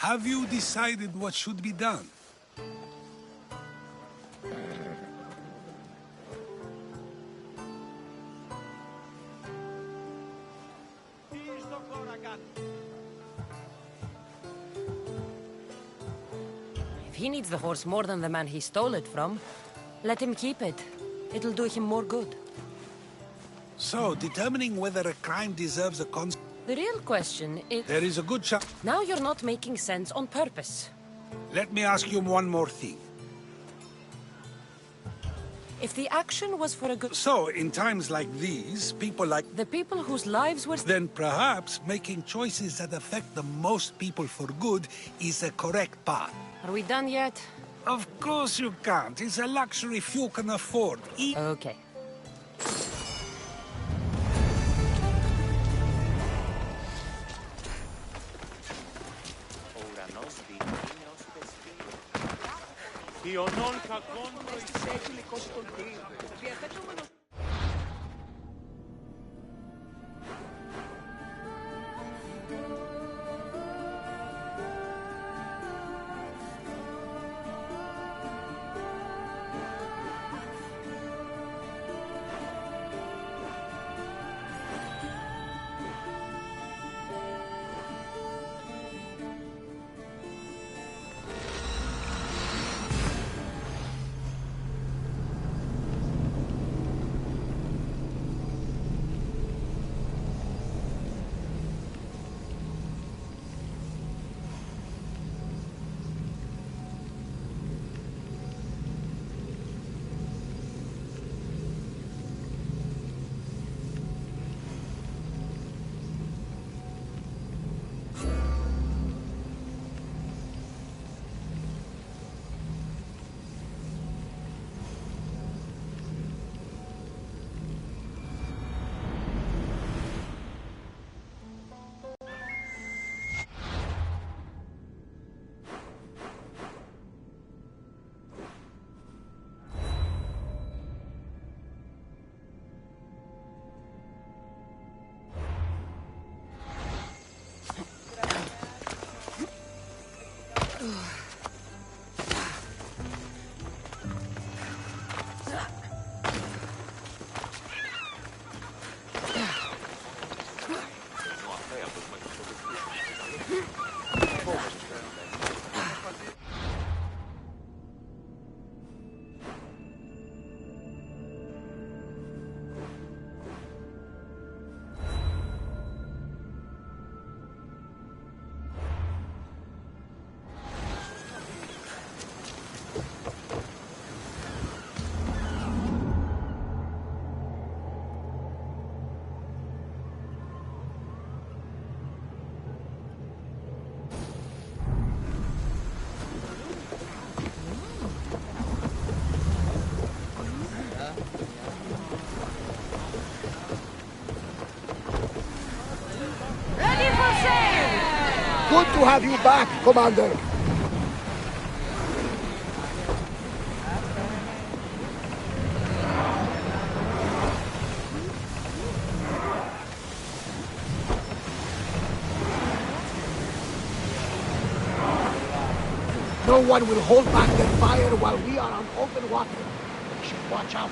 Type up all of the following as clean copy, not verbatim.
Have you decided what should be done? If he needs the horse more than the man he stole it from, let him keep it. It'll do him more good. So, determining whether a crime deserves a The real question is... There is a good chance... Now you're not making sense on purpose. Let me ask you one more thing. If the action was for a good... So, in times like these, people like... The people whose lives were... Then perhaps making choices that affect the most people for good is a correct path. Are we done yet? Of course you can't. It's a luxury few can afford. Okay. Good to have you back, Commander. No one will hold back their fire while we are on open water. We should watch out.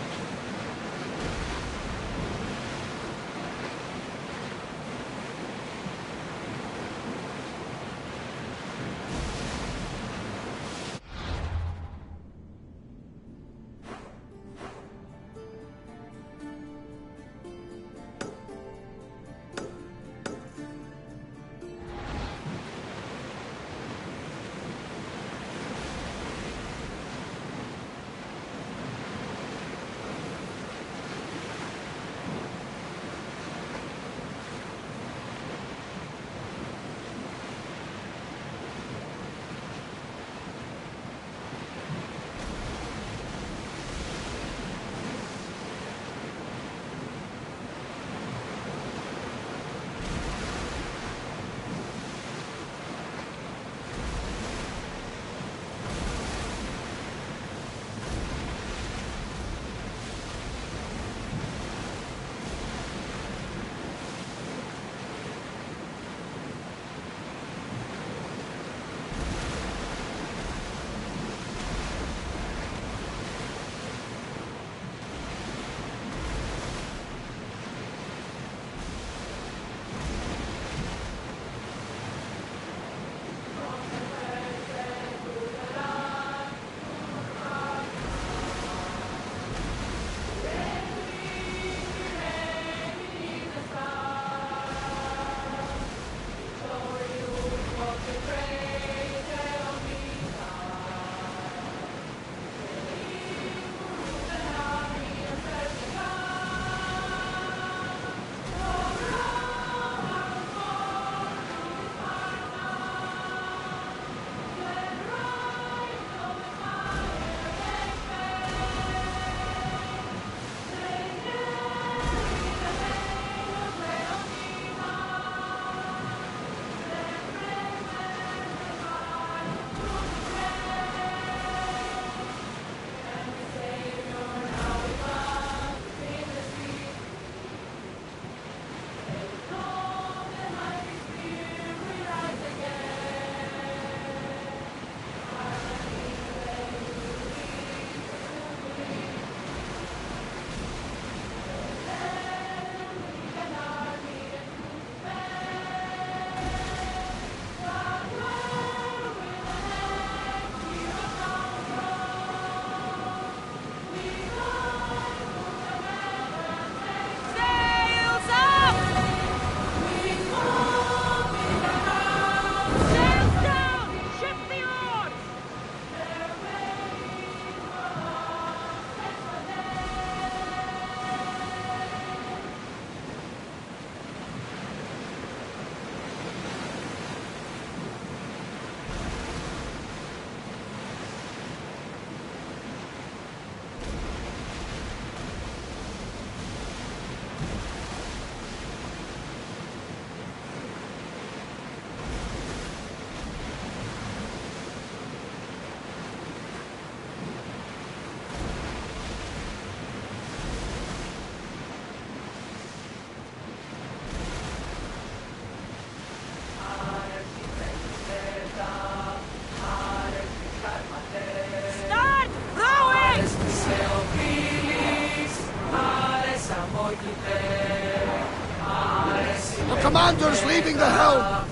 Commanders leaving the helm!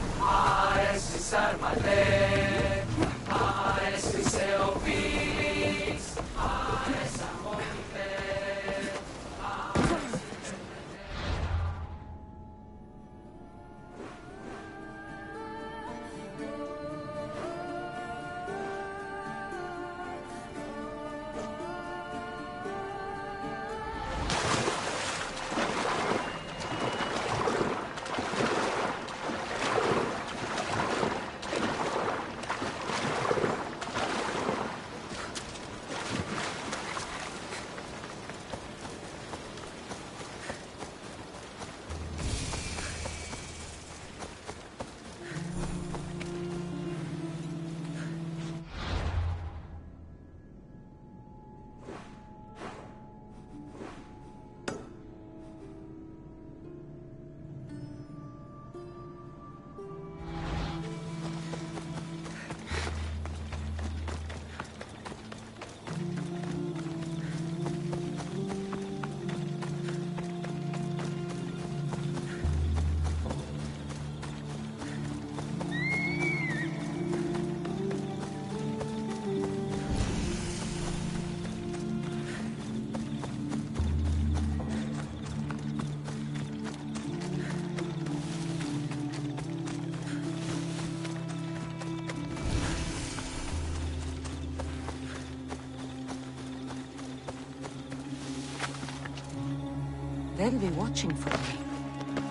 They'll be watching for me.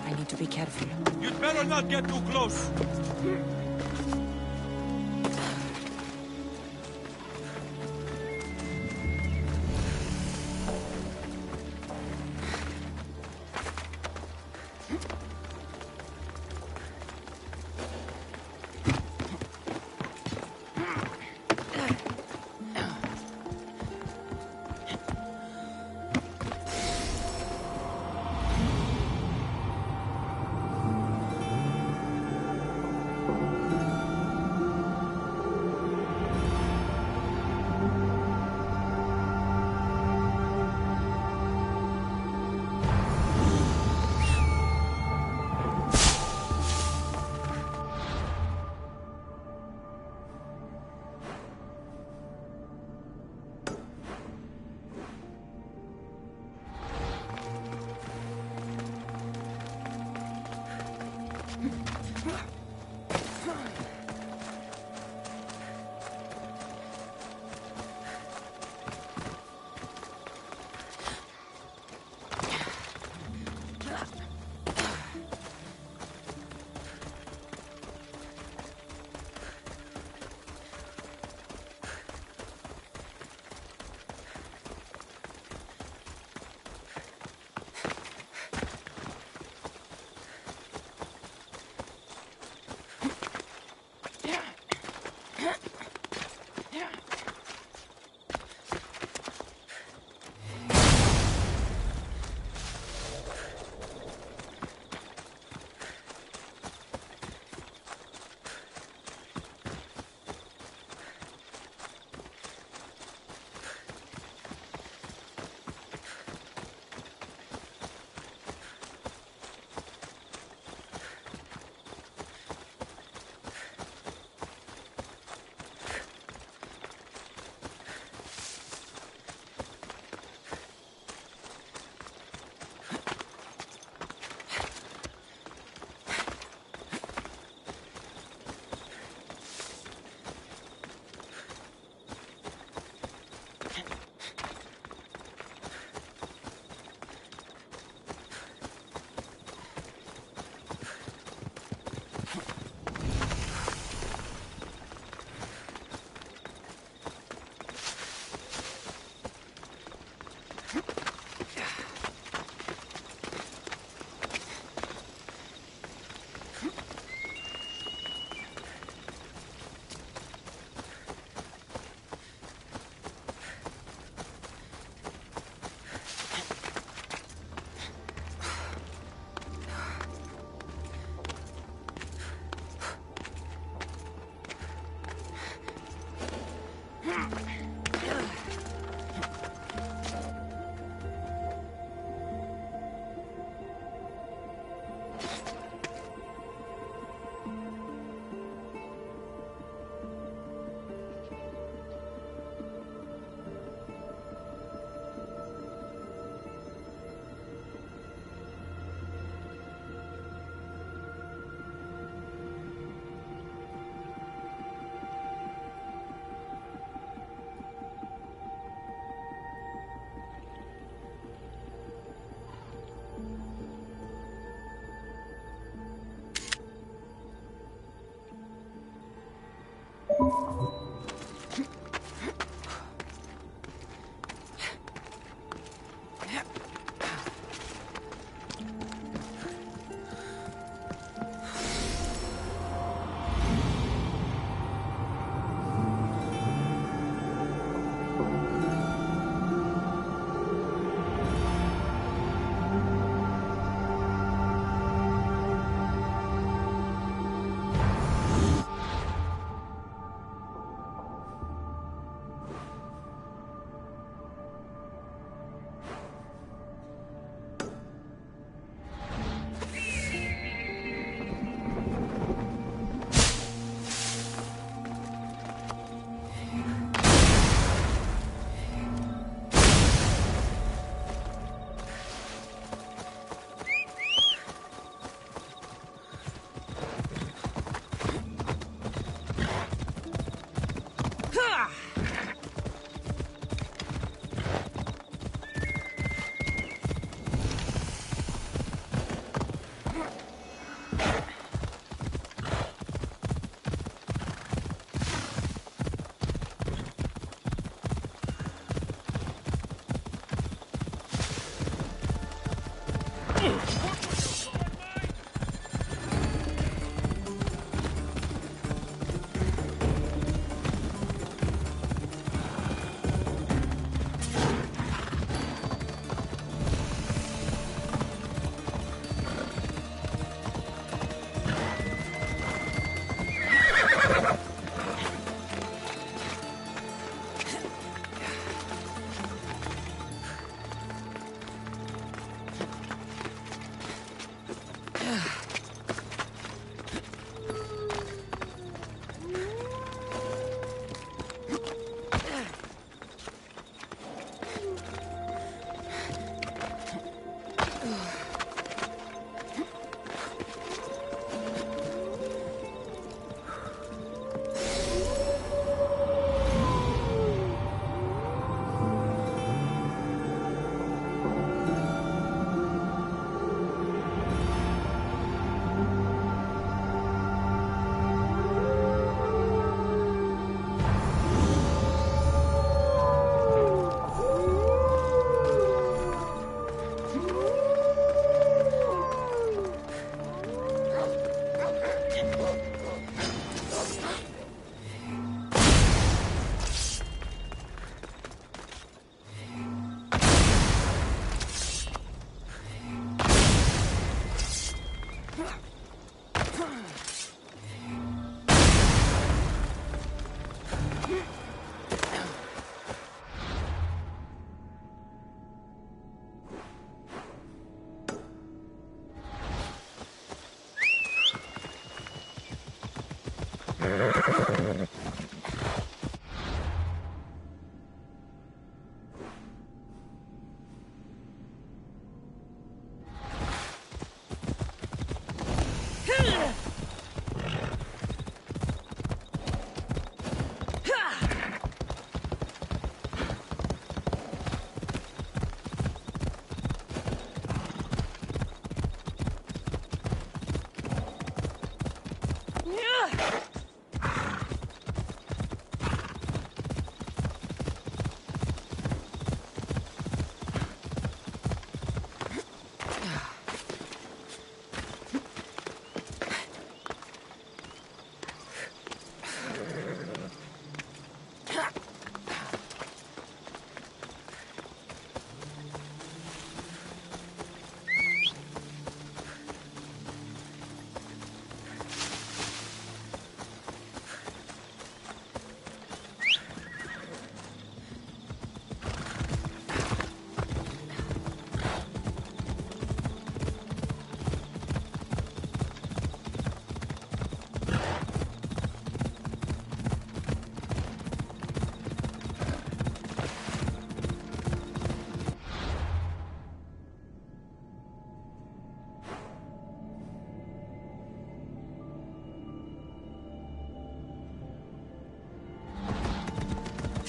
I need to be careful. You'd better not get too close.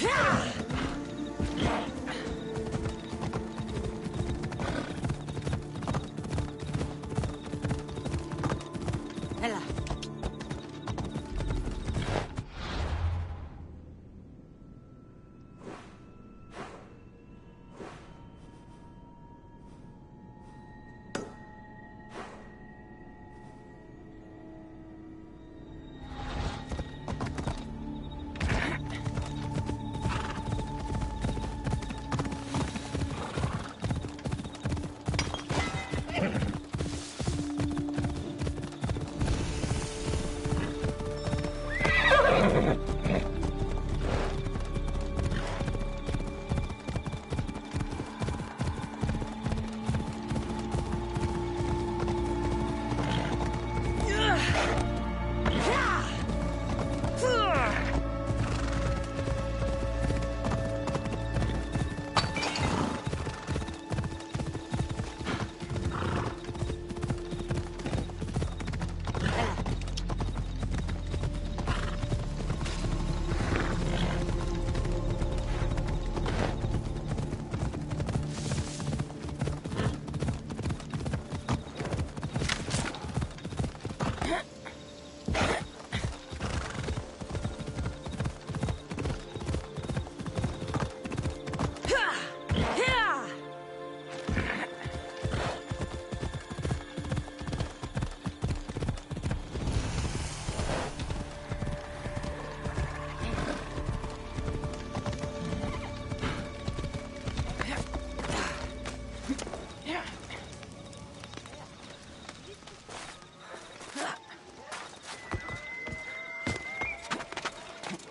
Ella.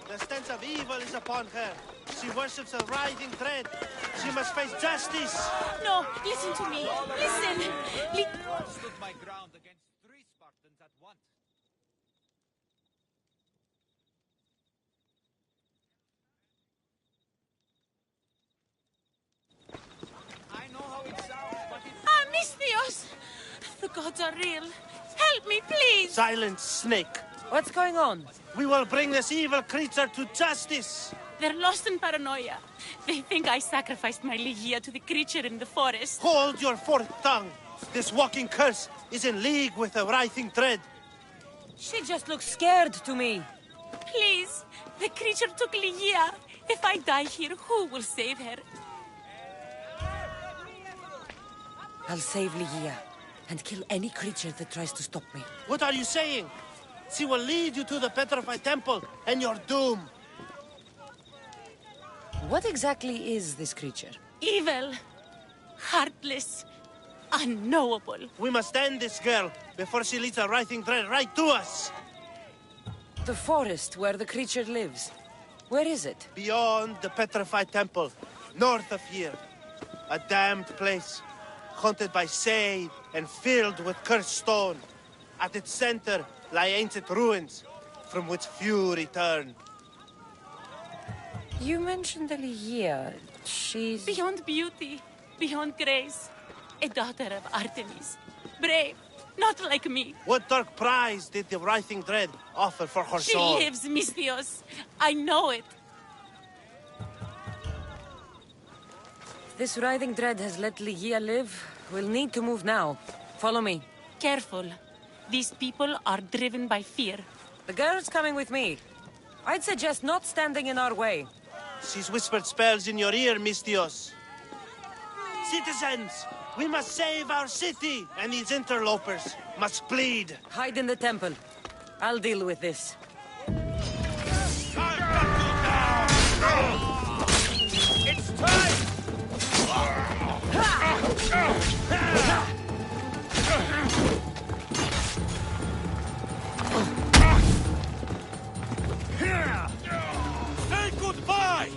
The stench of evil is upon her. She worships a writhing dread. She must face justice. No, listen to me. Listen. Stood my ground against 3 Spartans at once. I know how it sounds, but it's... Misthios! The gods are real. Help me, please. Silence, snake. What's going on? We will bring this evil creature to justice. They're lost in paranoia. They think I sacrificed my Ligia to the creature in the forest. Hold your forked tongue. This walking curse is in league with the writhing dread. She just looks scared to me. Please, the creature took Ligia. If I die here, who will save her? I'll save Ligia and kill any creature that tries to stop me. What are you saying? She will lead you to the petrified temple and your doom. What exactly is this creature? Evil, heartless, unknowable. We must end this girl before she leads the writhing dread right to us. The forest where the creature lives. Where is it? Beyond the petrified temple, north of here. A damned place, haunted by shade and filled with cursed stone. At its center lie ancient ruins, from which few return. You mentioned Ligia. She's... Beyond beauty, beyond grace. A daughter of Artemis. Brave, not like me. What dark prize did the writhing dread offer for her She soul? lives, Misthios. I know it. This writhing dread has let Ligia live. We'll need to move now. Follow me. Careful. These people are driven by fear. The girl's coming with me. I'd suggest not standing in our way. She's whispered spells in your ear, Misthios. Citizens, we must save our city, and these interlopers must bleed. Hide in the temple. I'll deal with this. It's time! Say goodbye!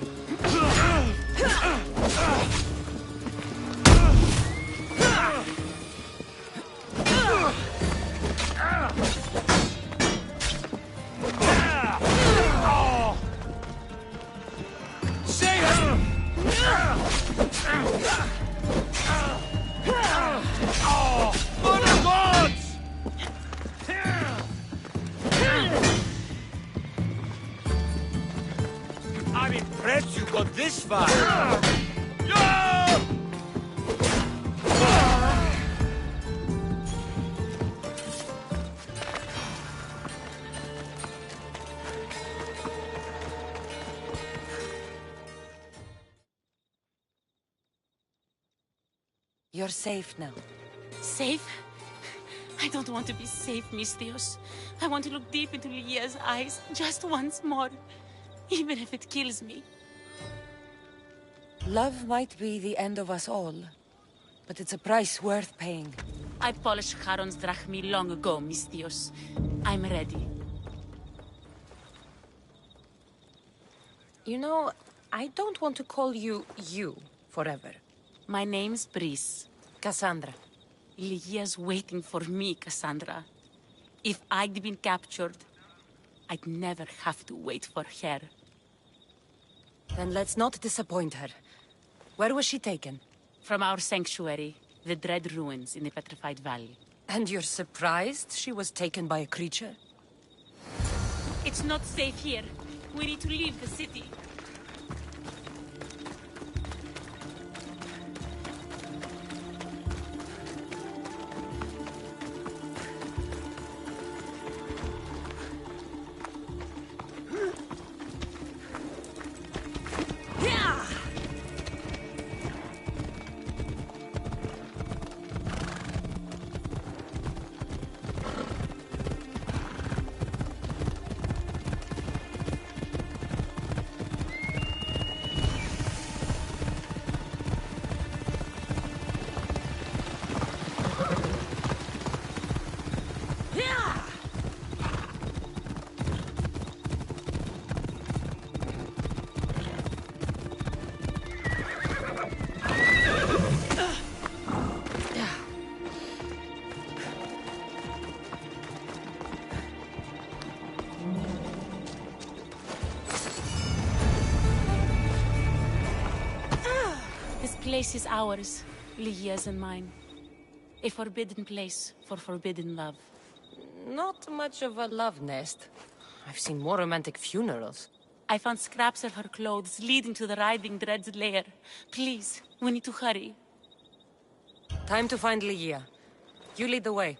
I'm in impressed you got this far. You're safe now. Safe? I don't want to be safe, Mistios. I want to look deep into Lygia's eyes just once more, even if it kills me. Love might be the end of us all, but it's a price worth paying. I polished Charon's drachmi long ago, Mistios. I'm ready. You know, I don't want to call you forever. My name's Brice. Cassandra. Lygia's waiting for me, Cassandra. If I'd been captured, I'd never have to wait for her. Then let's not disappoint her. Where was she taken? From our sanctuary, the Dread Ruins in the Petrified Valley. And you're surprised she was taken by a creature? It's not safe here. We need to leave the city. This place is ours, Lygia's and mine. A forbidden place for forbidden love. Not much of a love nest. I've seen more romantic funerals. I found scraps of her clothes leading to the Riding Dread's lair. Please, we need to hurry. Time to find Lygia. You lead the way.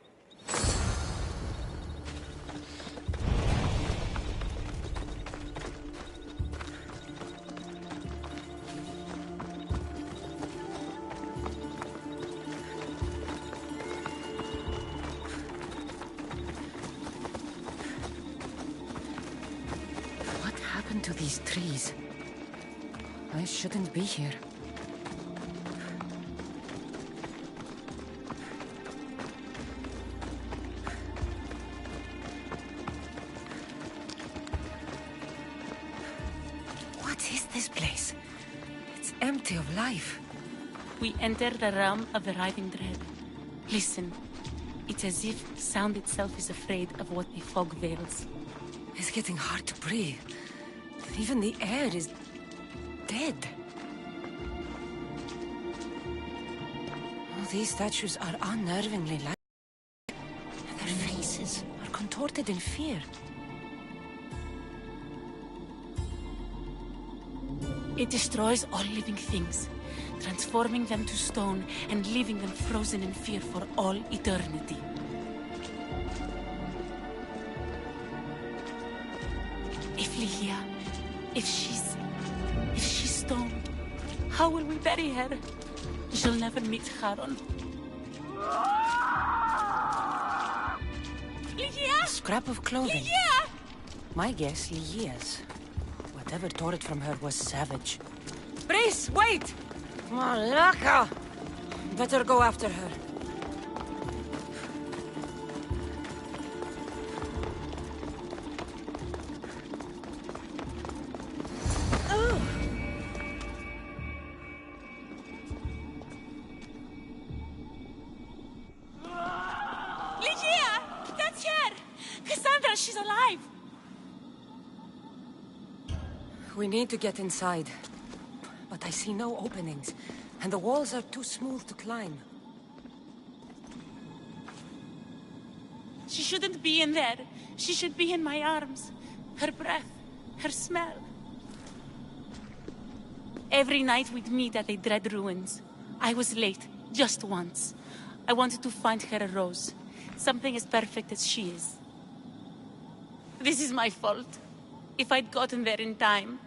To these trees. I shouldn't be here. What is this place? It's empty of life. We enter the realm of the Riding Dread. Listen. It's as if sound itself is afraid of what the fog veils. It's getting hard to breathe. Even the air is dead. Oh, these statues are unnervingly like. Their faces are contorted in fear. It destroys all living things, transforming them to stone and leaving them frozen in fear for all eternity. If Lygia... If she's stoned, how will we bury her? She'll never meet Charon. Lygia! Scrap of clothing. Lygia! My guess, Lygia's. Whatever tore it from her was savage. Brice, wait! Malaka! Better go after her. She's alive! We need to get inside. But I see no openings, and the walls are too smooth to climb. She shouldn't be in there. She should be in my arms. Her breath, her smell. Every night we'd meet at the dread ruins. I was late, just once. I wanted to find her a rose. Something as perfect as she is. This is my fault. If I'd gotten there in time.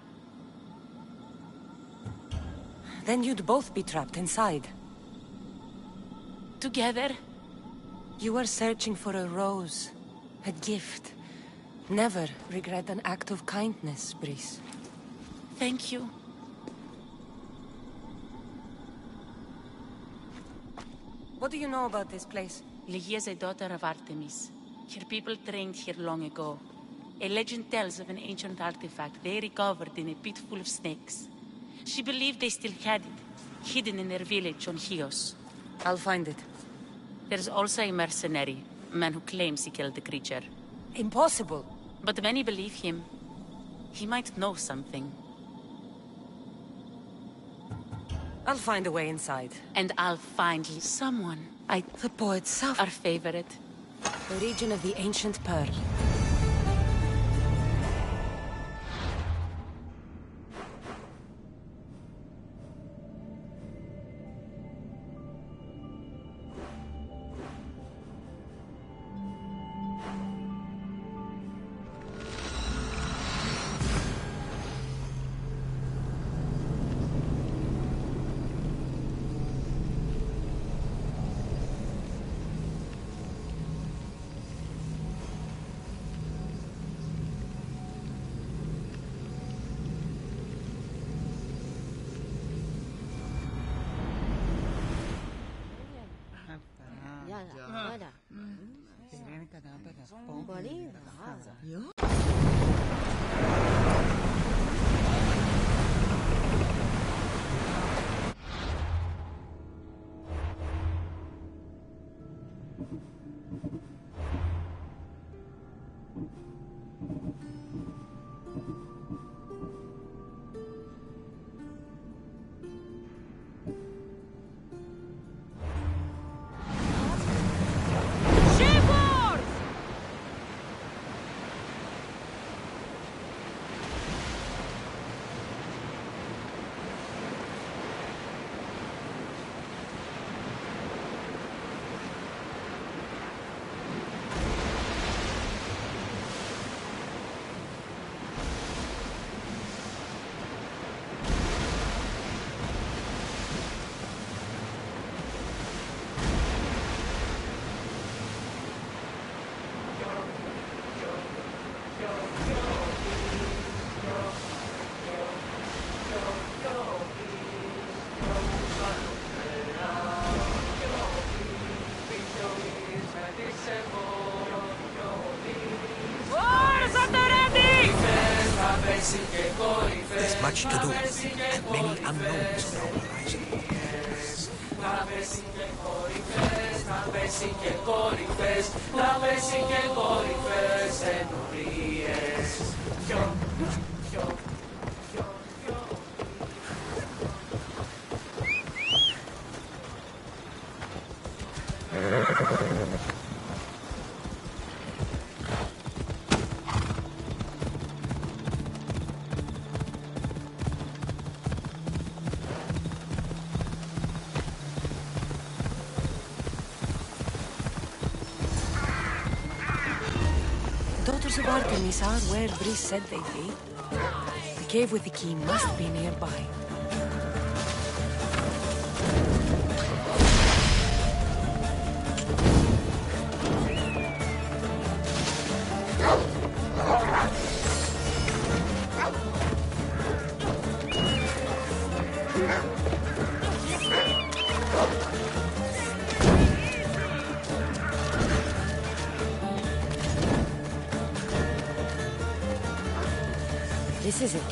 Then you'd both be trapped inside. Together? You were searching for a rose. A gift. Never regret an act of kindness, Brice. Thank you. What do you know about this place? Ligia is a daughter of Artemis. Her people trained here long ago. A legend tells of an ancient artifact they recovered in a pit full of snakes. She believed they still had it, hidden in their village on Chios. I'll find it. There's also a mercenary, a man who claims he killed the creature. Impossible. But many believe him. He might know something. I'll find a way inside. And I'll find someone. The poet Saf. Our favorite. The region of the ancient pearl. There's much to do, and many unknowns on the horizon. Daughters of Artemis are where Brice said they'd be. The cave with the key must be nearby. This is it.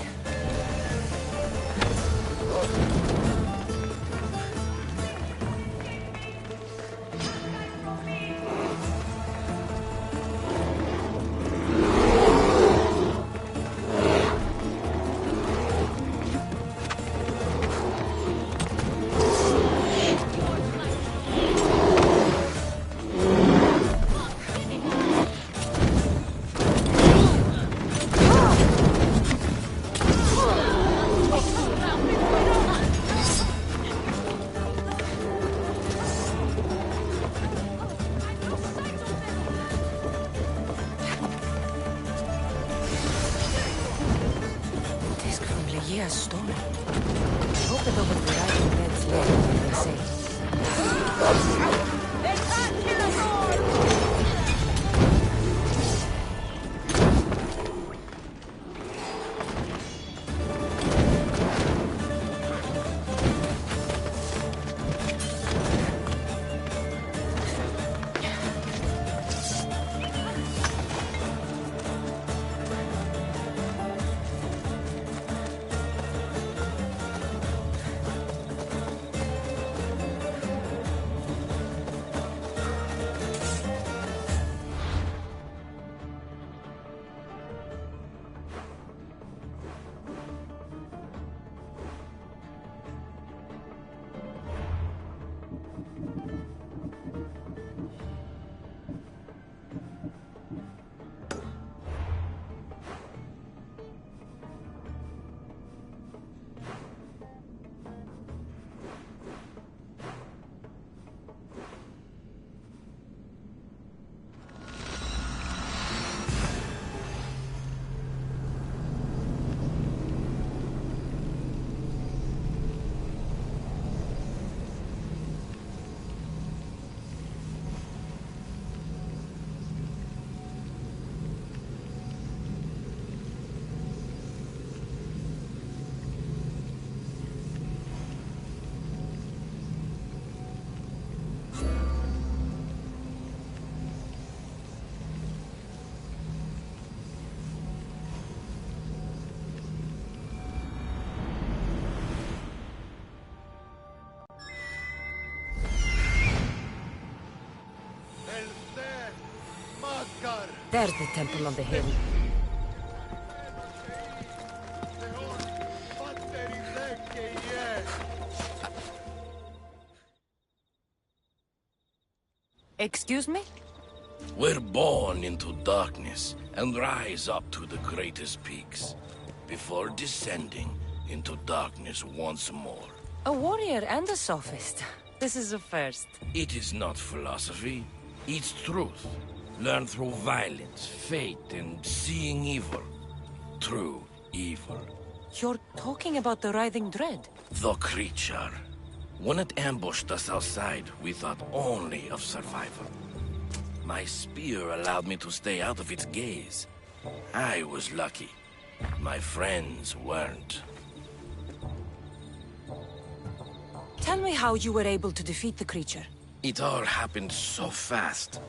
There's the temple on the hill. Excuse me? We're born into darkness and rise up to the greatest peaks, before descending into darkness once more. A warrior and a sophist. This is a first. It is not philosophy, it's truth. Learned through violence, fate, and seeing evil. True evil. You're talking about the writhing dread? The creature. When it ambushed us outside, we thought only of survival. My spear allowed me to stay out of its gaze. I was lucky. My friends weren't. Tell me how you were able to defeat the creature. It all happened so fast.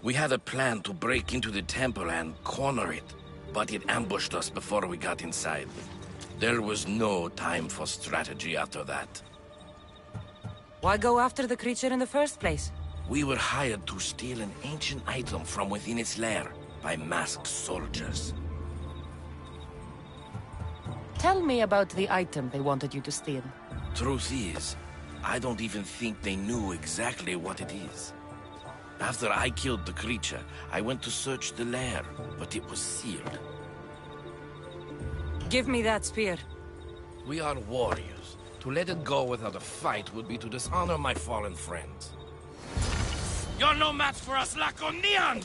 We had a plan to break into the temple and corner it, but it ambushed us before we got inside. There was no time for strategy after that. Why go after the creature in the first place? We were hired to steal an ancient item from within its lair by masked soldiers. Tell me about the item they wanted you to steal. Truth is, I don't even think they knew exactly what it is. After I killed the creature, I went to search the lair, but it was sealed. Give me that spear. We are warriors. To let it go without a fight would be to dishonor my fallen friends. You're no match for us, Laconian!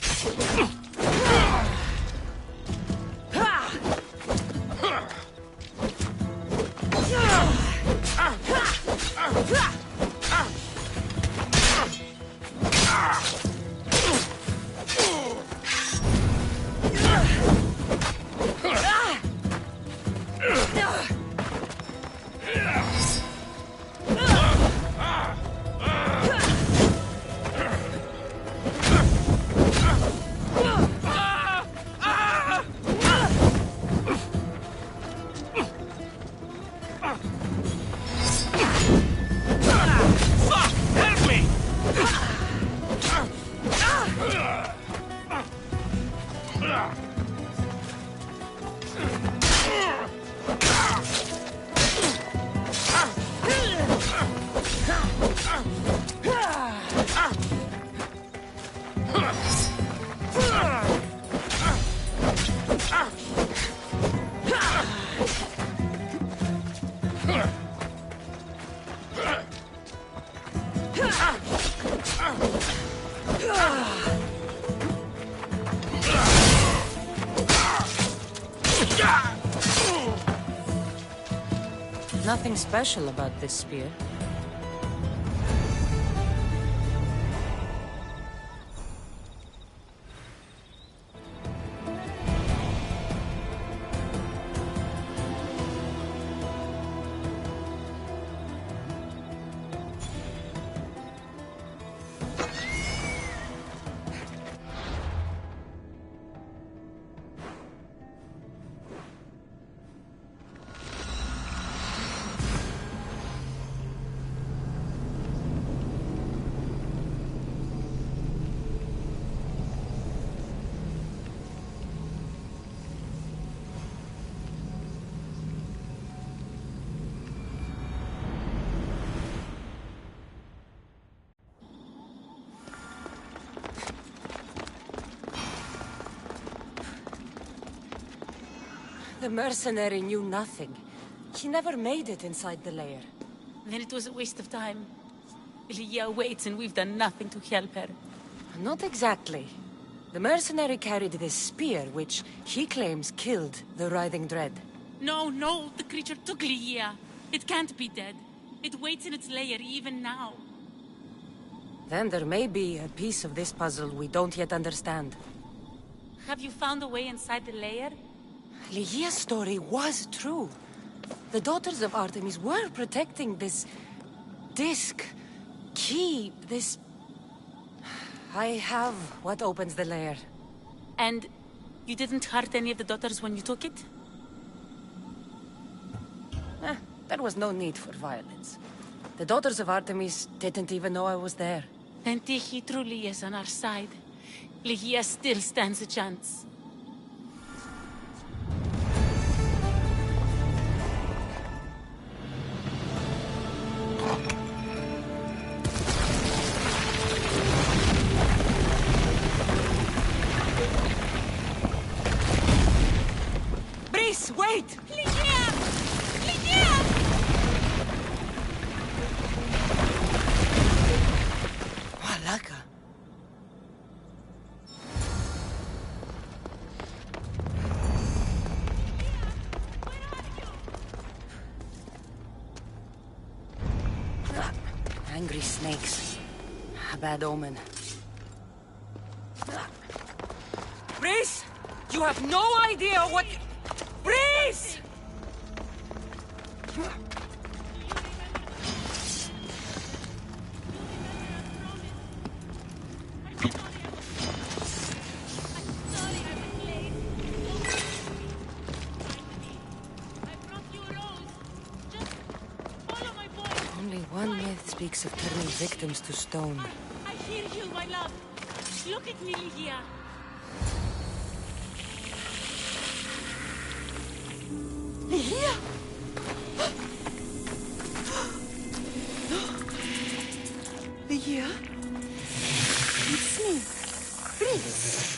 Nothing special about this spear. The mercenary knew nothing. He never made it inside the lair. Then it was a waste of time. Lydia waits and we've done nothing to help her. Not exactly. The mercenary carried this spear, which he claims killed the writhing dread. No, no, the creature took Lydia. It can't be dead. It waits in its lair even now. Then there may be a piece of this puzzle we don't yet understand. Have you found a way inside the lair? Lydia's story was true. The daughters of Artemis were protecting this disc, key, this... I have what opens the lair. And you didn't hurt any of the daughters when you took it? There was no need for violence. The daughters of Artemis didn't even know I was there. Then Tyche truly is on our side. Ligia still stands a chance. Breeze, wait! Ligia! Ligia! Malaka. Angry snakes. A bad omen. Breeze! You have no idea what... Breeze! Only one myth speaks of turning victims to stone. I hear you, my love. Look at me, Ligia. Ligia? Ligia? It's me. Breeze.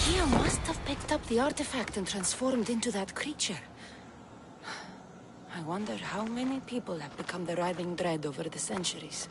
Kia must have picked up the artifact and transformed into that creature. I wonder how many people have become the writhing dread over the centuries.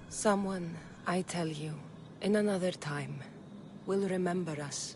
Someone, I tell you, in another time, will remember us.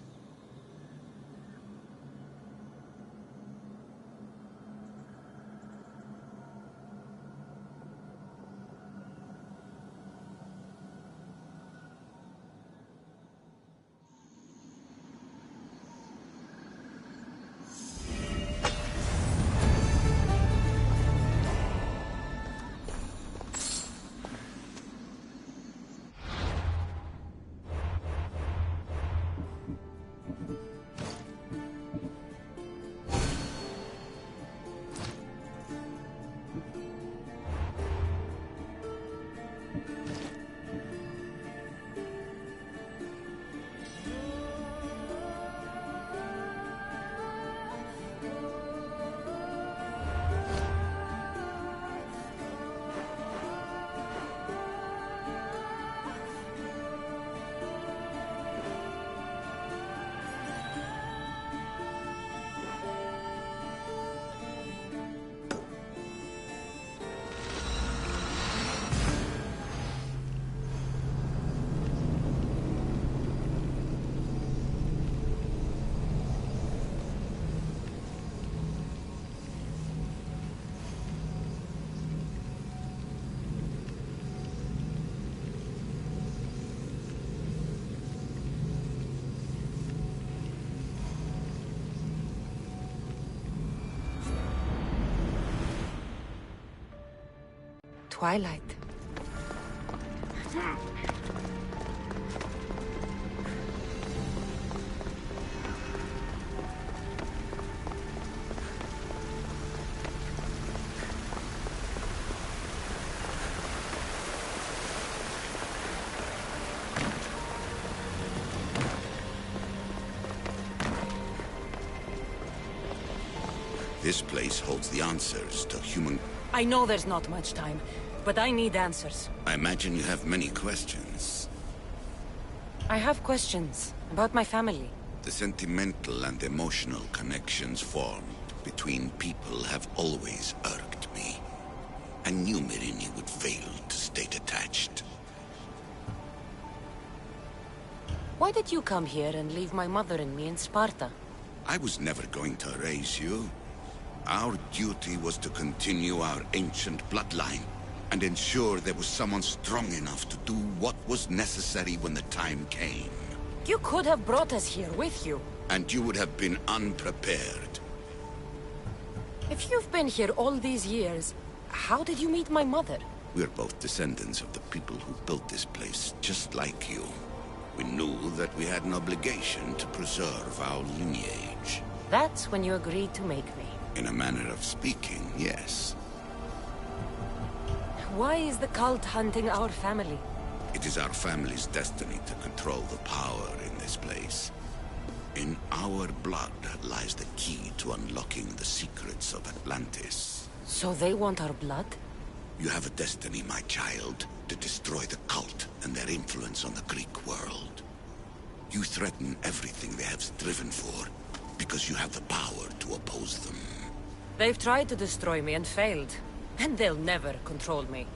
Twilight. This place holds the answers to human... I know there's not much time, but I need answers. I imagine you have many questions. I have questions about my family. The sentimental and emotional connections formed between people have always irked me. I knew Myrini would fail to stay detached. Why did you come here and leave my mother and me in Sparta? I was never going to raise you. Our duty was to continue our ancient bloodline and ensure there was someone strong enough to do what was necessary when the time came. You could have brought us here with you. And you would have been unprepared. If you've been here all these years, how did you meet my mother? We're both descendants of the people who built this place, just like you. We knew that we had an obligation to preserve our lineage. That's when you agreed to make me. In a manner of speaking, yes. Why is the cult hunting our family? It is our family's destiny to control the power in this place. In our blood lies the key to unlocking the secrets of Atlantis. So they want our blood? You have a destiny, my child, to destroy the cult and their influence on the Greek world. You threaten everything they have striven for, because you have the power to oppose them. They've tried to destroy me and failed, and they'll never control me.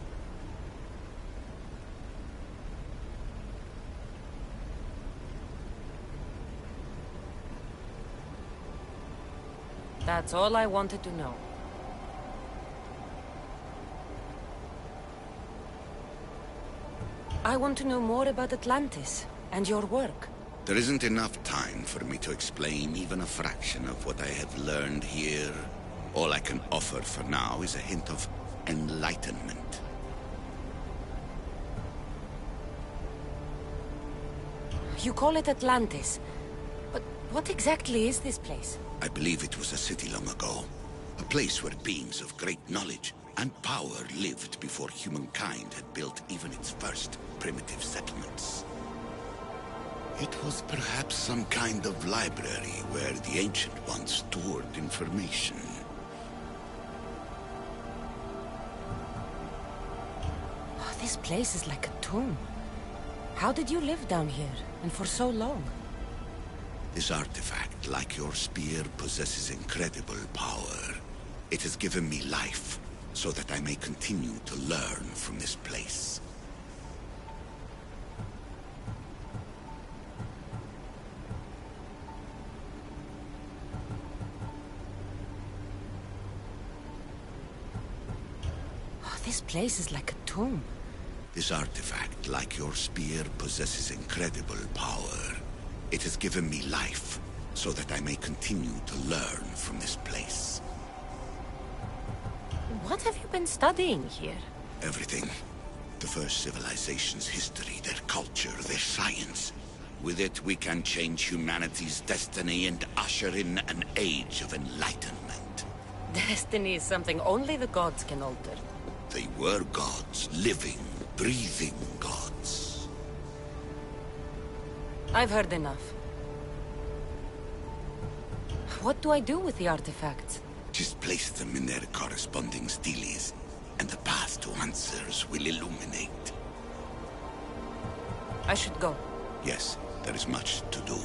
That's all I wanted to know. I want to know more about Atlantis and your work. There isn't enough time for me to explain even a fraction of what I have learned here. All I can offer for now is a hint of enlightenment. You call it Atlantis. But what exactly is this place? I believe it was a city long ago. A place where beings of great knowledge and power lived before humankind had built even its first primitive settlements. It was perhaps some kind of library where the Ancient Ones stored information. Oh, this place is like a tomb. How did you live down here, and for so long? This artifact, like your spear, possesses incredible power. It has given me life, so that I may continue to learn from this place. Oh, this place is like a tomb. This artifact, like your spear, possesses incredible power. It has given me life, so that I may continue to learn from this place. What have you been studying here? Everything. The first civilization's history, their culture, their science. With it, we can change humanity's destiny and usher in an age of enlightenment. Destiny is something only the gods can alter. They were gods, living, breathing gods. I've heard enough. What do I do with the artifacts? Just place them in their corresponding steles, and the path to answers will illuminate. I should go. Yes, there is much to do.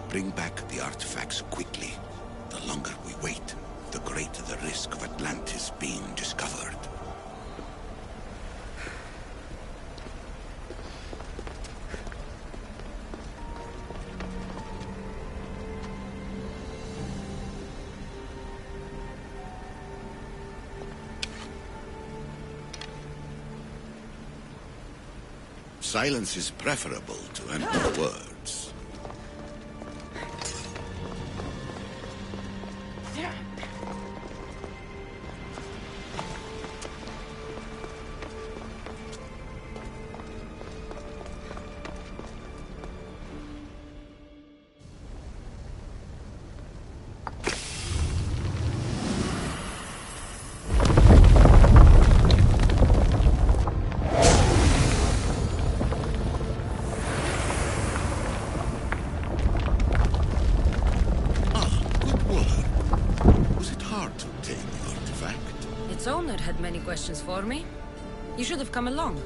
Bring back the artifacts quickly. The longer we wait, the greater the risk of Atlantis being discovered. Silence is preferable to empty words. Its owner had many questions for me. You should have come along.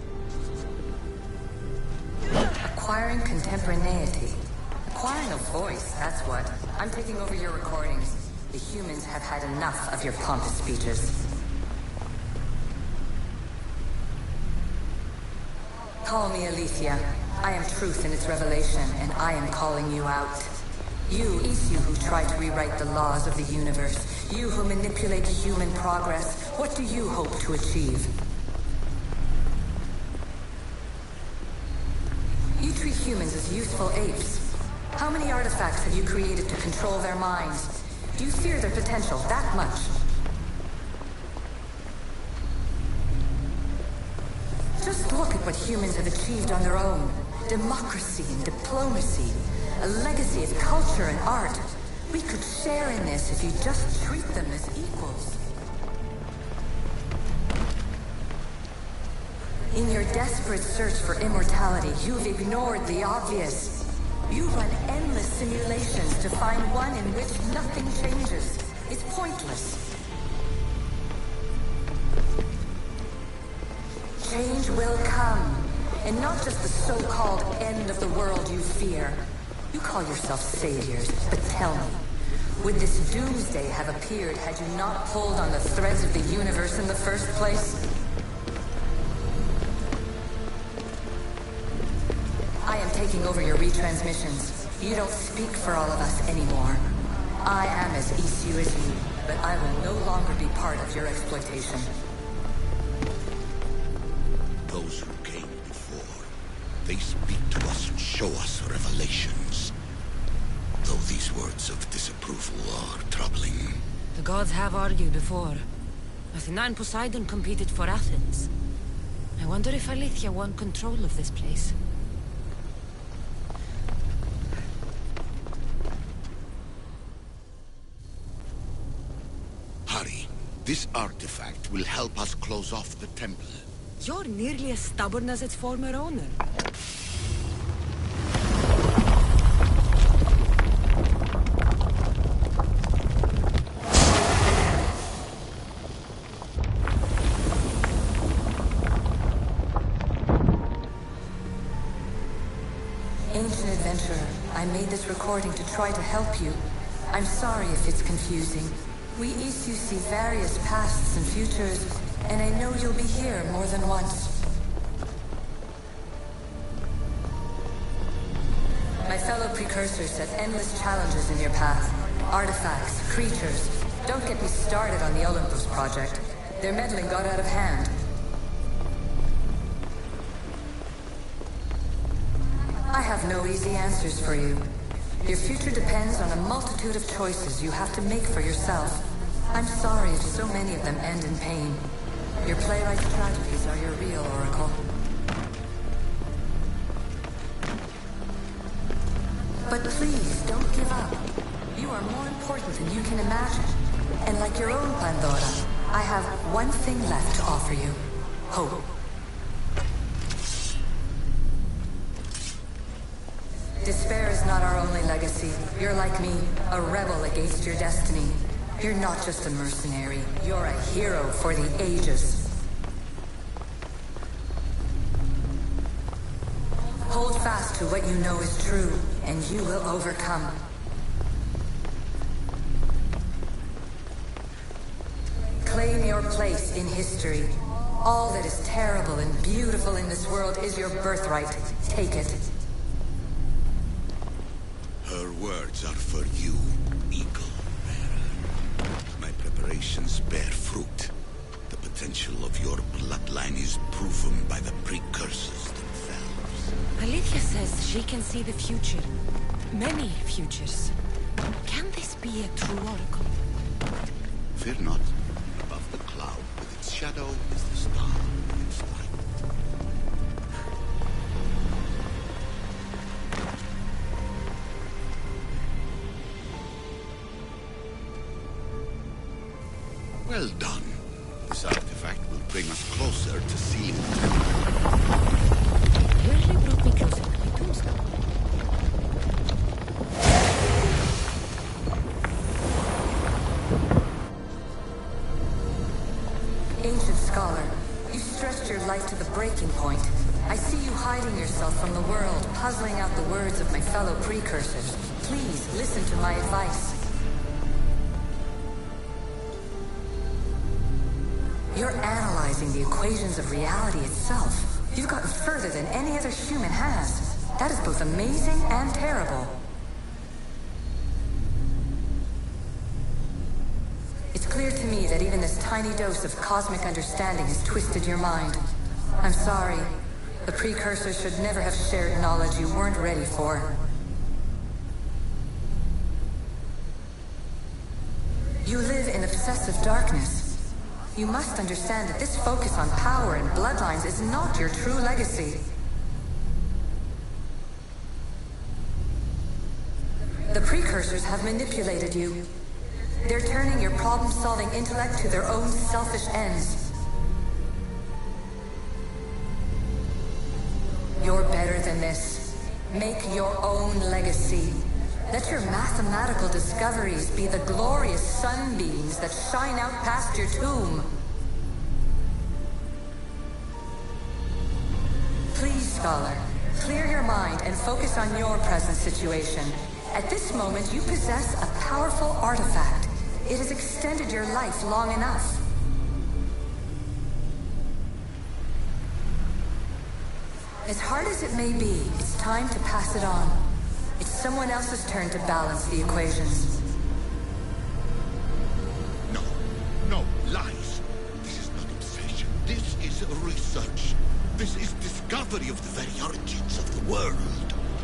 Acquiring contemporaneity. Acquiring a voice, that's what. I'm taking over your recordings. The humans have had enough of your pompous speeches. Call me Aletheia. I am truth in its revelation, and I am calling you out. You, Isu, who try to rewrite the laws of the universe. You who manipulate human progress. What do you hope to achieve? You treat humans as useful apes. How many artifacts have you created to control their minds? Do you fear their potential that much? Just look at what humans have achieved on their own. Democracy and diplomacy. A legacy of culture and art. We could share in this if you just treat them as equals. In your desperate search for immortality, you've ignored the obvious. You run endless simulations to find one in which nothing changes. It's pointless. Change will come, and not just the so-called end of the world you fear. You call yourself saviors, but tell me, would this doomsday have appeared had you not pulled on the threads of the universe in the first place? I am taking over your retransmissions. You don't speak for all of us anymore. I am as Isu as you, but I will no longer be part of your exploitation. Those who came before, they speak to us and show us revelations. Though these words of disapproval are troubling. The gods have argued before. Athena and Poseidon competed for Athens. I wonder if Aletheia won control of this place. This artifact will help us close off the temple. You're nearly as stubborn as its former owner. Ancient adventurer, I made this recording to try to help you. I'm sorry if it's confusing. We Isu see various pasts and futures, and I know you'll be here more than once. My fellow precursors set endless challenges in your path. Artifacts, creatures. Don't get me started on the Olympus project. Their meddling got out of hand. I have no easy answers for you. Your future depends on a multitude of choices you have to make for yourself. I'm sorry if so many of them end in pain. Your playwright's tragedies are your real oracle. But please, don't give up. You are more important than you can imagine. And like your own Pandora, I have one thing left to offer you. Hope. Despair is not our only legacy. You're like me, a rebel against your destiny. You're not just a mercenary. You're a hero for the ages. Hold fast to what you know is true, and you will overcome. Claim your place in history. All that is terrible and beautiful in this world is your birthright. Take it. Her words are for you, Eagle Bearer. My preparations bear fruit. The potential of your bloodline is proven by the precursors themselves. Alethea says she can see the future. Many futures. Can this be a true oracle? Fear not. Above the cloud with its shadow is the star with its light. Well done. This artifact will bring us closer to seeing the temple. You really brought me closer to my tombstone. Ancient scholar, you stretched your life to the breaking point. I see you hiding yourself from the world, puzzling out the words of my fellow precursors. Please, listen to my advice. You're analyzing the equations of reality itself. You've gotten further than any other human has. That is both amazing and terrible. It's clear to me that even this tiny dose of cosmic understanding has twisted your mind. I'm sorry. The precursors should never have shared knowledge you weren't ready for. You live in obsessive darkness. You must understand that this focus on power and bloodlines is not your true legacy. The precursors have manipulated you. They're turning your problem-solving intellect to their own selfish ends. You're better than this. Make your own legacy. Let your mathematical discoveries be the glorious sunbeams that shine out past your tomb. Please, scholar, clear your mind and focus on your present situation. At this moment, you possess a powerful artifact. It has extended your life long enough. As hard as it may be, it's time to pass it on. It's someone else's turn to balance the equations. No, lies. This is not obsession. This is research. This is discovery of the very origins of the world.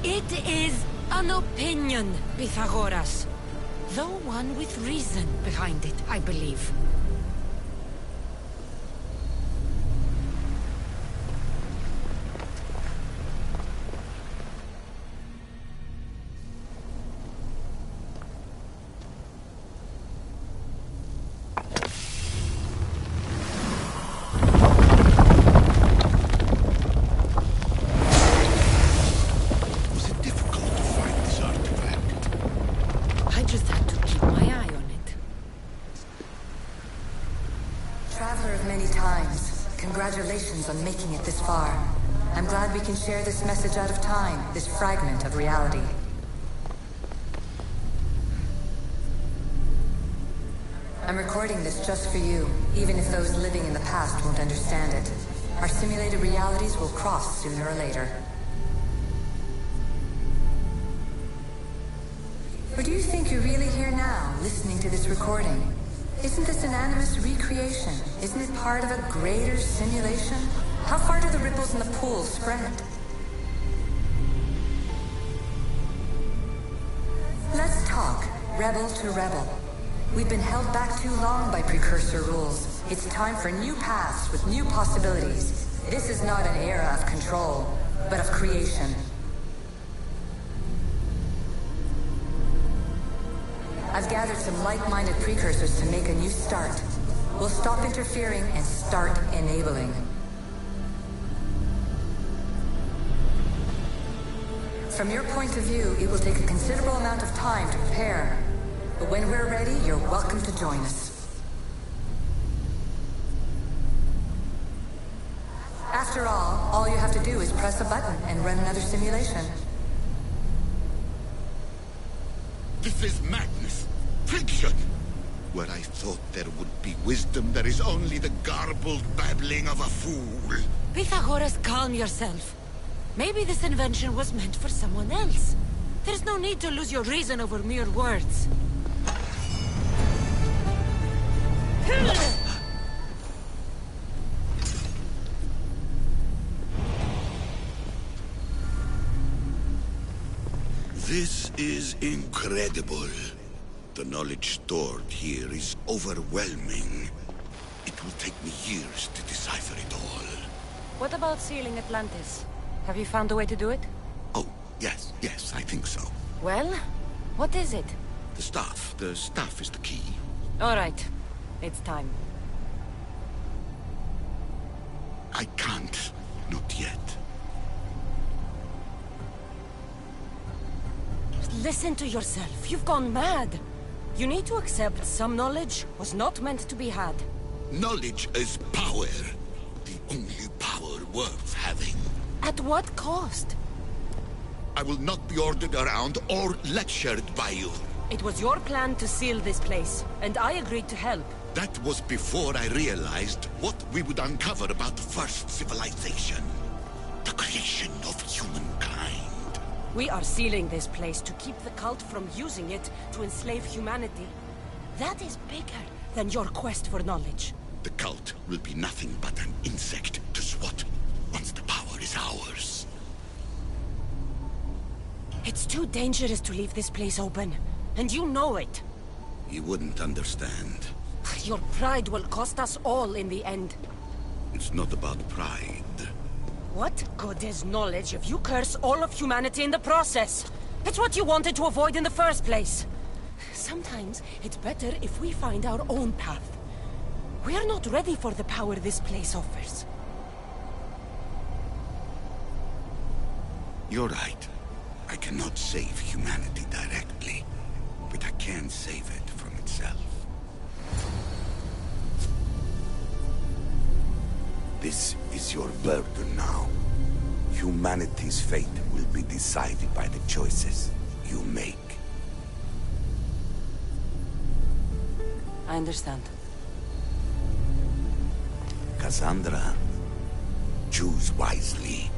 It is an opinion, Pythagoras. Though one with reason behind it, I believe. Congratulations on making it this far. I'm glad we can share this message out of time, this fragment of reality. I'm recording this just for you, even if those living in the past won't understand it. Our simulated realities will cross sooner or later. Or do you think you're really here now, listening to this recording? Isn't this an animus recreation? Isn't it part of a greater simulation? How far do the ripples in the pool spread? Let's talk, rebel to rebel. We've been held back too long by precursor rules. It's time for new paths with new possibilities. This is not an era of control, but of creation. I've gathered some like-minded precursors to make a new start. We'll stop interfering and start enabling. From your point of view, it will take a considerable amount of time to prepare. But when we're ready, you're welcome to join us. After all you have to do is press a button and run another simulation. This is madness. Fiction. Where I thought there would be wisdom, there is only the garbled babbling of a fool. Pythagoras, calm yourself. Maybe this invention was meant for someone else. There's no need to lose your reason over mere words. This is incredible. The knowledge stored here is overwhelming. It will take me years to decipher it all. What about sealing Atlantis? Have you found a way to do it? Oh, yes, I think so. Well, what is it? The staff is the key. All right, it's time. I can't, not yet. Listen to yourself, you've gone mad. You need to accept some knowledge was not meant to be had. Knowledge is power. The only power worth having. At what cost? I will not be ordered around or lectured by you. It was your plan to seal this place, and I agreed to help. That was before I realized what we would uncover about the first civilization. The creation of humankind. We are sealing this place to keep the cult from using it to enslave humanity. That is bigger than your quest for knowledge. The cult will be nothing but an insect to swat once the power is ours. It's too dangerous to leave this place open, and you know it. You wouldn't understand. Your pride will cost us all in the end. It's not about pride. What good is knowledge if you curse all of humanity in the process? It's what you wanted to avoid in the first place. Sometimes it's better if we find our own path. We are not ready for the power this place offers. You're right. I cannot save humanity directly, but I can save it from itself. This is your burden now. Humanity's fate will be decided by the choices you make. I understand. Cassandra, choose wisely.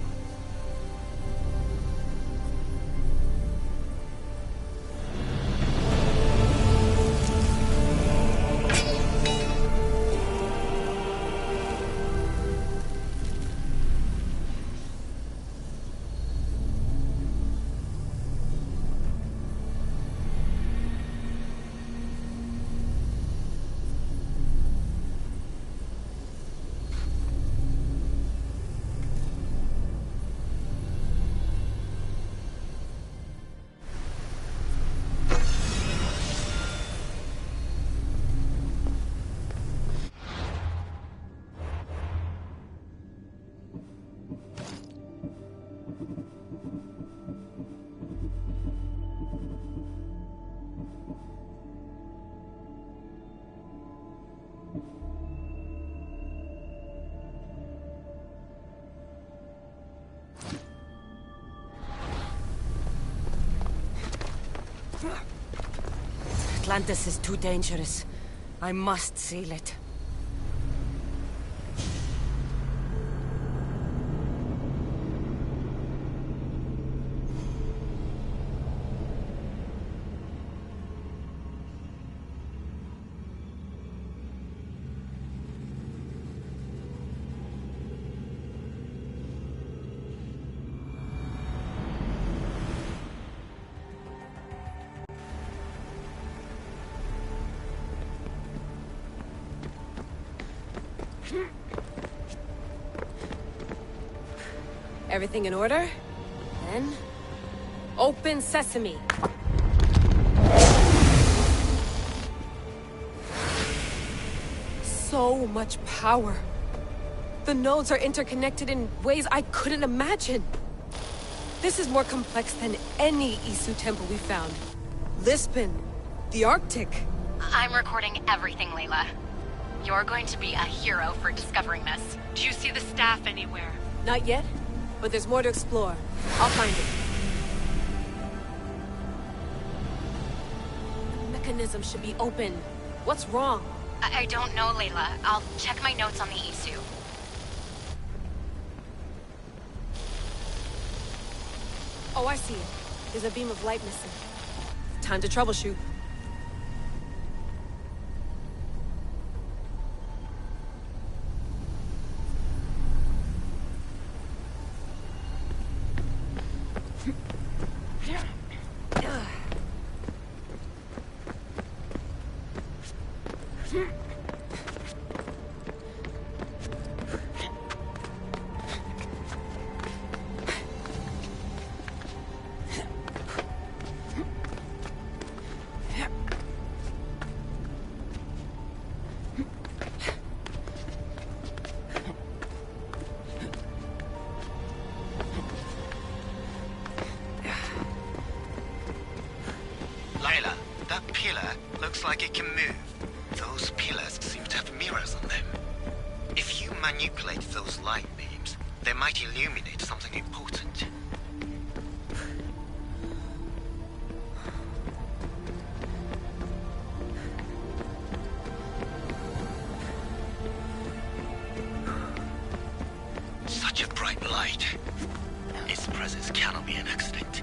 Atlantis is too dangerous. I must seal it. Everything in order? Then... open sesame! So much power! The nodes are interconnected in ways I couldn't imagine! This is more complex than any Isu temple we found. Lisbon, the Arctic. I'm recording everything, Layla. You're going to be a hero for discovering this. Do you see the staff anywhere? Not yet, but there's more to explore. I'll find it. The mechanism should be open. What's wrong? I don't know, Layla. I'll check my notes on the Isu. Oh, I see it. There's a beam of light missing. Time to troubleshoot. Layla, that pillar looks like it can move. Those pillars seem to have mirrors on them. If you manipulate those light beams, they might illuminate something important. Such a bright light. Its presence cannot be an accident.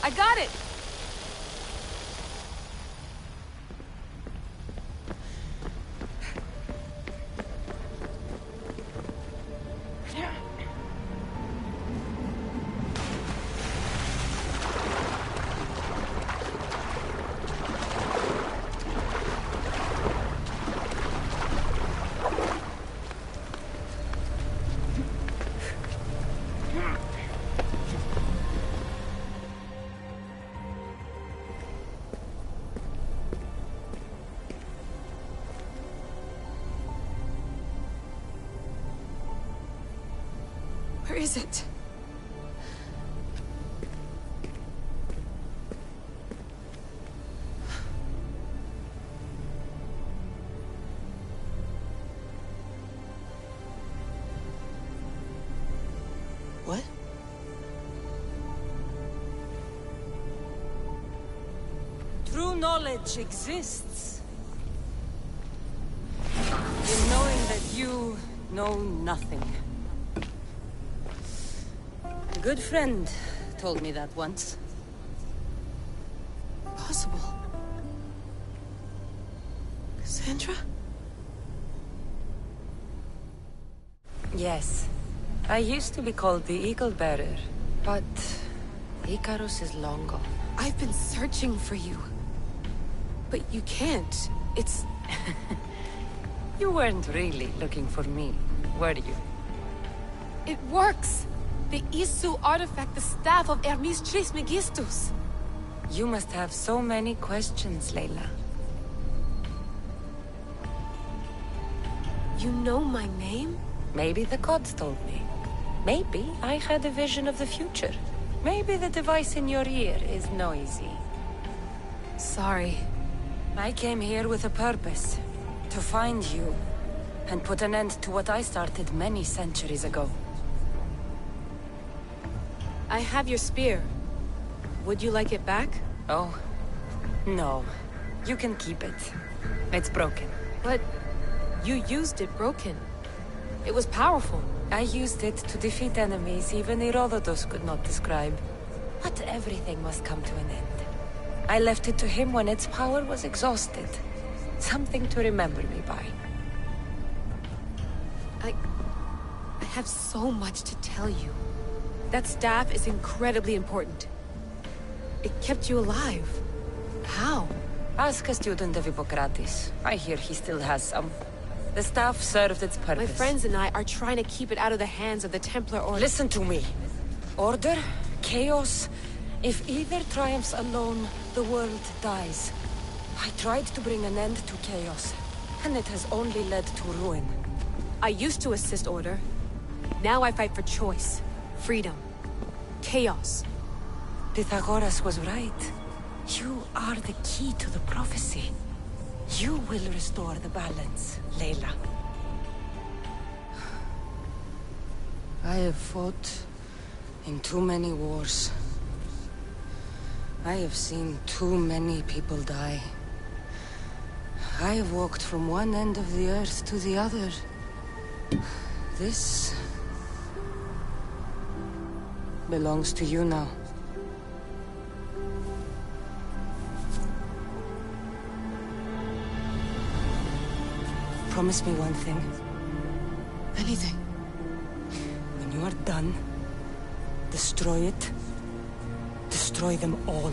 I got it! Where is it? What? True knowledge exists. In knowing that you know nothing. A good friend told me that once. Possible. Cassandra? Yes. I used to be called the Eagle Bearer, but Icarus is long gone. I've been searching for you. But you can't. It's... You weren't really looking for me, were you? It works! The Isu artifact, the staff of Hermes Trismegistus. You must have so many questions, Layla. You know my name? Maybe the gods told me. Maybe I had a vision of the future. Maybe the device in your ear is noisy. Sorry. I came here with a purpose. To find you. And put an end to what I started many centuries ago. I have your spear. Would you like it back? Oh. No. You can keep it. It's broken. But... you used it broken. It was powerful. I used it to defeat enemies even Herodotus could not describe. But everything must come to an end. I left it to him when its power was exhausted. Something to remember me by. I have so much to tell you. That staff is incredibly important. It kept you alive. How? Ask a student of Hippocrates. I hear he still has some. The staff served its purpose. My friends and I are trying to keep it out of the hands of the Templar Order. Listen to me. Order, chaos. If either triumphs alone, the world dies. I tried to bring an end to chaos, and it has only led to ruin. I used to assist Order. Now I fight for choice, freedom, chaos. Pythagoras was right. You are the key to the prophecy. You will restore the balance, Layla. I have fought in too many wars. I have seen too many people die. I have walked from one end of the earth to the other. This belongs to you now. Promise me one thing. Anything. When you are done, destroy it. Destroy them all.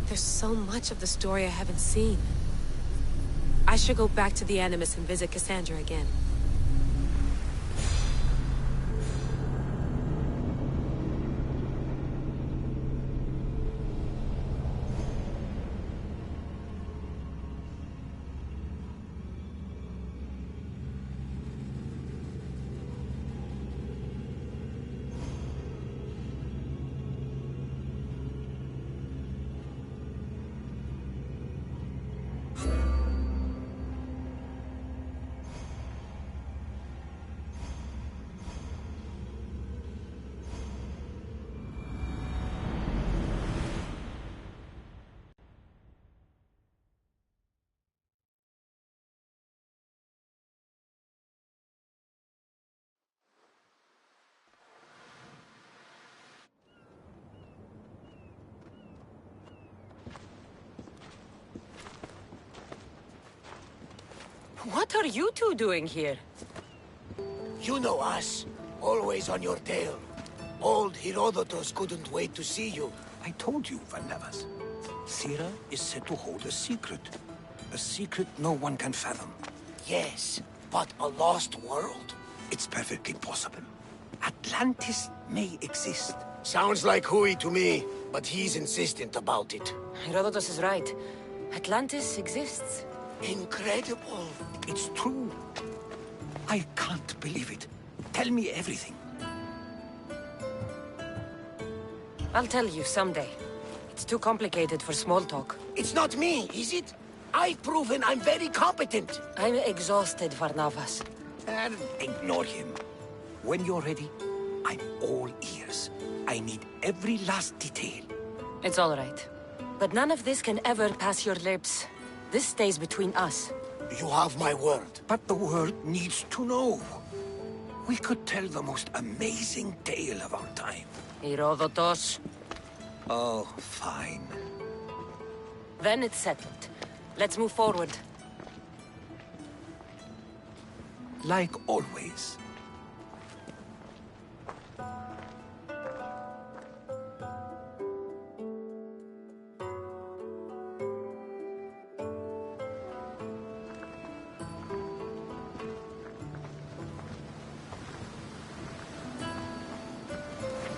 There's so much of the story I haven't seen. I should go back to the Animus and visit Cassandra again. What are you two doing here? You know us. Always on your tail. Old Herodotus couldn't wait to see you. I told you, Varnavas. Sira is said to hold a secret. A secret no one can fathom. Yes, but a lost world? It's perfectly possible. Atlantis may exist. Sounds like Hui to me, but he's insistent about it. Herodotus is right. Atlantis exists. Incredible. It's true. I can't believe it. Tell me everything. I'll tell you someday. It's too complicated for small talk. It's not me, is it? I've proven I'm very competent. I'm exhausted, Varnavas. And ignore him. When you're ready, I'm all ears. I need every last detail. It's all right. But none of this can ever pass your lips. This stays between us. You have my word. But the world needs to know. We could tell the most amazing tale of our time. Herodotus. Oh, fine. Then it's settled. Let's move forward. Like always.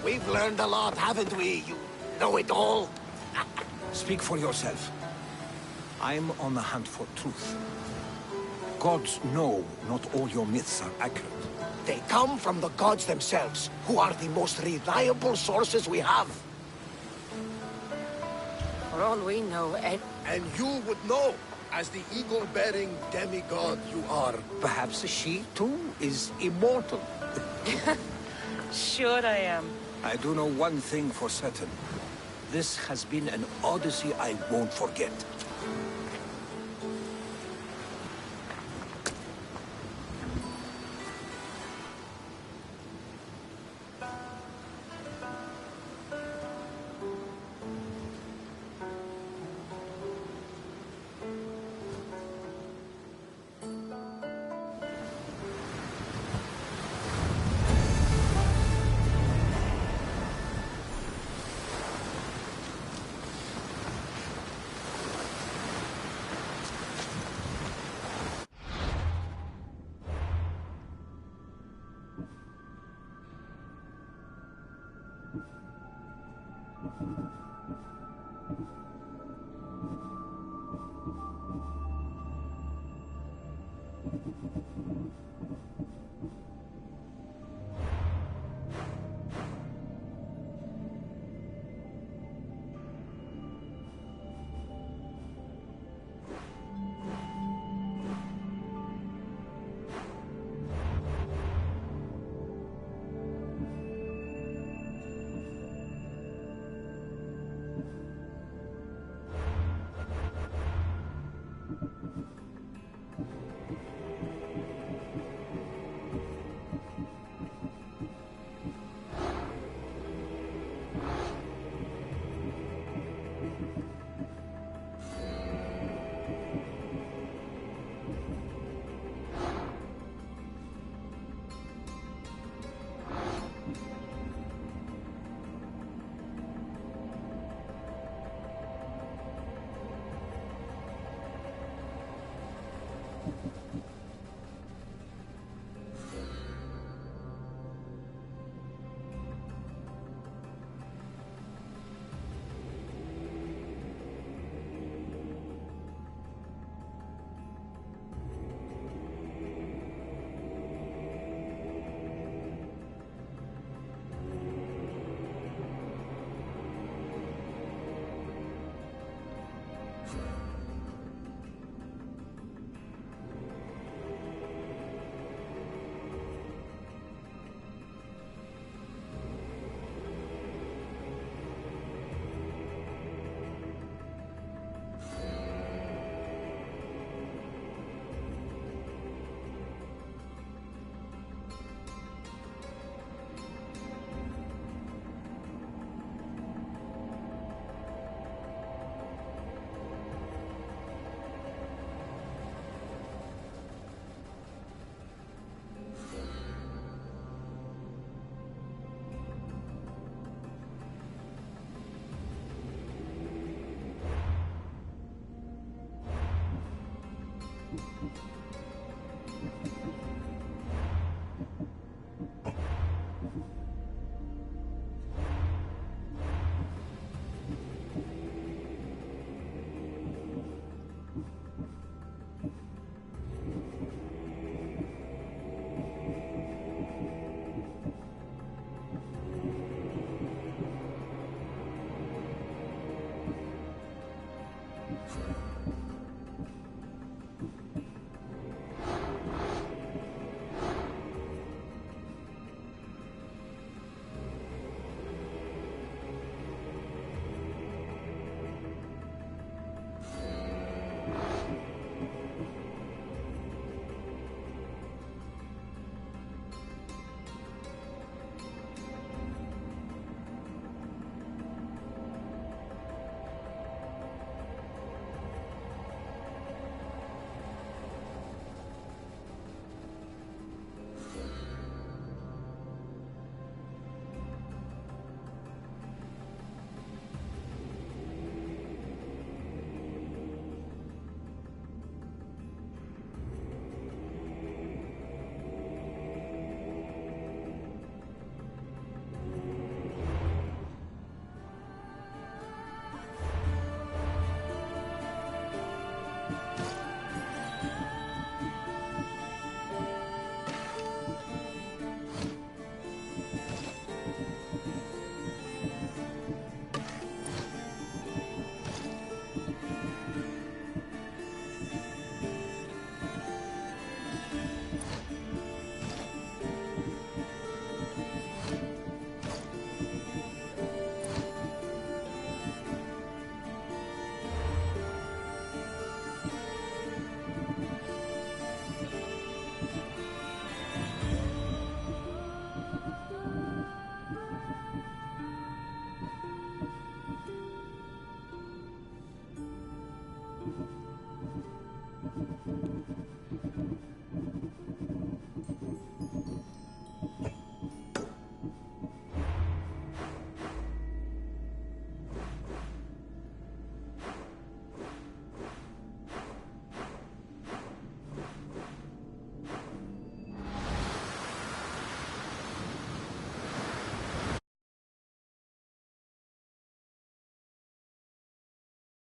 We've learned a lot, haven't we? You know it all. Speak for yourself. I'm on the hunt for truth. Gods know not all your myths are accurate. They come from the gods themselves, who are the most reliable sources we have. For all we know, And you would know, as the eagle-bearing demigod you are. Perhaps she, too, is immortal. Sure I am. I do know one thing for certain. This has been an odyssey I won't forget.